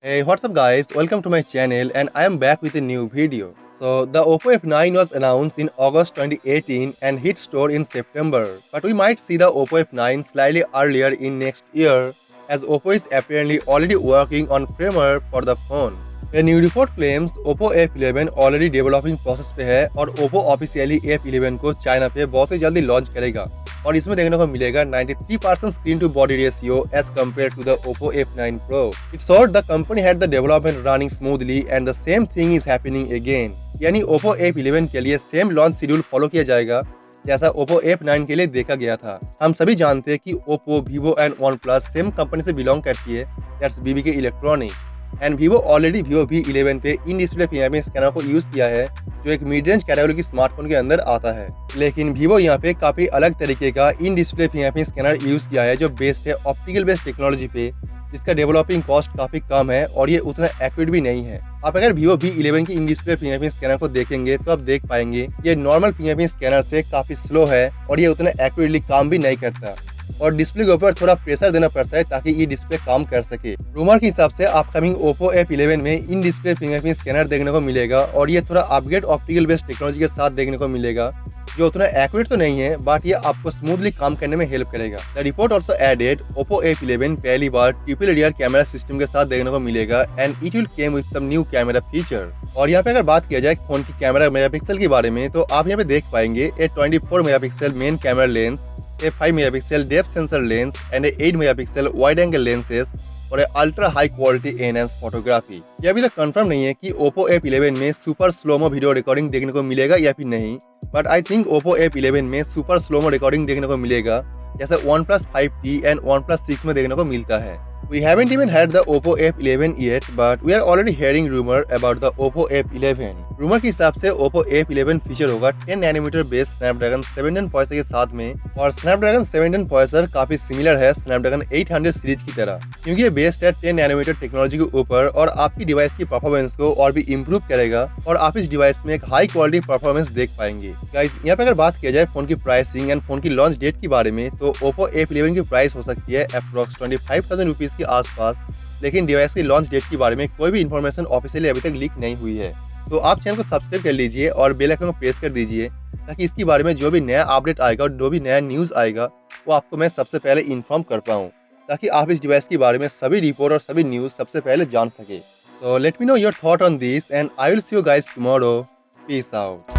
Hey, what's up guys? Welcome to my channel and I am back with a new video. So, the Oppo F9 was announced in August 2018 and hit store in September. But we might see the Oppo F9 slightly earlier in next year as Oppo is apparently already working on firmware for the phone. A new report claims Oppo F11 already developing process पे है और Oppo officially F11 को China पे बहुत ही जल्दी launch करेगा और इसमें देखने को मिलेगा 93% screen to body ratio as compare to the Oppo F9 Pro. It's short the company had the development running smoothly and the same thing is happening again. यानी Oppo F11 के लिए सेम लॉन्च शेड्यूल फॉलो किया जाएगा जैसा Oppo F9 के लिए देखा गया था। हम सभी जानते हैं कि Oppo, Vivo and OnePlus same company से बिलोंग करती है, that's BBK electronics. And Vivo already Vivo V11 पे इन डिस्प्ले फिंगरप्रिंट स्कैनर को यूज किया है जो एक मिड रेंज कैटेगरी की स्मार्टफोन के अंदर आता है। लेकिन Vivo यहाँ पे काफी अलग तरीके का in display fingerprint scanner use किया है जो बेस्ड है ऑप्टिकल बेस्ड टेक्नोलॉजी पे, जिसका डेवलपिंग कॉस्ट काफी कम है और ये उतना एक्यूरेट भी नहीं है। आप अगर Vivo V11 की इन डिस्प्ले फिंगरप्रिंट स्कैनर को देखेंगे तो आप देख पाएंगे ये नॉर्मल फिंगरप्रिंट स्कैनर से काफी स्लो है और ये उतना एक्यूरेटली काम भी नहीं करता और डिस्प्ले के ऊपर थोड़ा प्रेशर देना पड़ता है ताकि ये डिस्प्ले काम कर सके। रूमर के हिसाब से अपकमिंग Oppo F11 में इन डिस्प्ले फिंगरप्रिंट स्कैनर देखने को मिलेगा और ये थोड़ा अपग्रेड ऑप्टिकल बेस्ड टेक्नोलॉजी के साथ देखने को मिलेगा जो उतना एक्यूरेट तो नहीं है बट ये आपको स्मूथली काम करने में हेल्प करेगा। The report also added Oppo F11 पहली बार ट्रिपल रियर कैमरा सिस्टम के साथ देखने को मिलेगा and it will came with some new camera feature. और यहाँ पे अगर बात किया जाए फोन की कैमरा मेगापिक्सल के बारे में तो आप यहाँ पे देख पाएंगे ए 24 megapixel main camera lens, a 5 megapixel depth sensor lens and a 8 megapixel wide angle lenses और a ultra high quality enhanced photography। यह अभी तक कंफर्म नहीं है कि Oppo F11 में सुपर स्लोमो वीडियो रिकॉर्डिंग देखने को मिलेगा या फिर नहीं, but I think Oppo F11 में सुपर स्लोमो रिकॉर्डिंग देखने को मिलेगा जैसे OnePlus 5T एंड OnePlus 6 में देखने को मिलता है। We haven't even had the Oppo F11 yet, but we are already hearing rumor about the Oppo F11। Rumour के हिसाब से Oppo F11 फीचर होगा 10 नैनोमीटर बेस स्नैपड्रैगन 710 प्रोसेसर के साथ में और स्नैपड्रैगन 710 प्रोसेसर काफी सिमिलर है स्नैपड्रैगन 800 सीरीज की तरह क्योंकि ये बेस्ड है 10 नैनोमीटर टेक्नोलॉजी के ऊपर और आपकी डिवाइस की परफॉर्मेंस को और भी इम्प्रूव करेगा और आप इस डिवाइस में एक हाई क्वालिटी परफॉर्मेंस देख पाएंगे। गाइस, यहाँ पे अगर बात किया जाए फोन की प्राइसिंग एंड फोन की लॉन्च डेट के बारे में तो Oppo F11 की प्राइस हो सकती है अप्रोक्स 25,000 रुपीज के आसपास, लेकिन डिवाइस की लॉन्च डेट के बारे में कोई भी इन्फॉर्मेशन ऑफिशियली अभी तक लीक नहीं हुई है। तो आप चैनल को सब्सक्राइब कर लीजिए और बेल आइकन को प्रेस कर दीजिए ताकि इसके बारे में जो भी नया अपडेट आएगा और जो भी नया न्यूज़ आएगा वो आपको मैं सबसे पहले इन्फॉर्म कर पाऊँ ताकि आप इस डिवाइस के बारे में सभी रिपोर्ट और सभी न्यूज़ सबसे पहले जान सके। So let me know your thought on this and I will see you guys tomorrow. Peace out.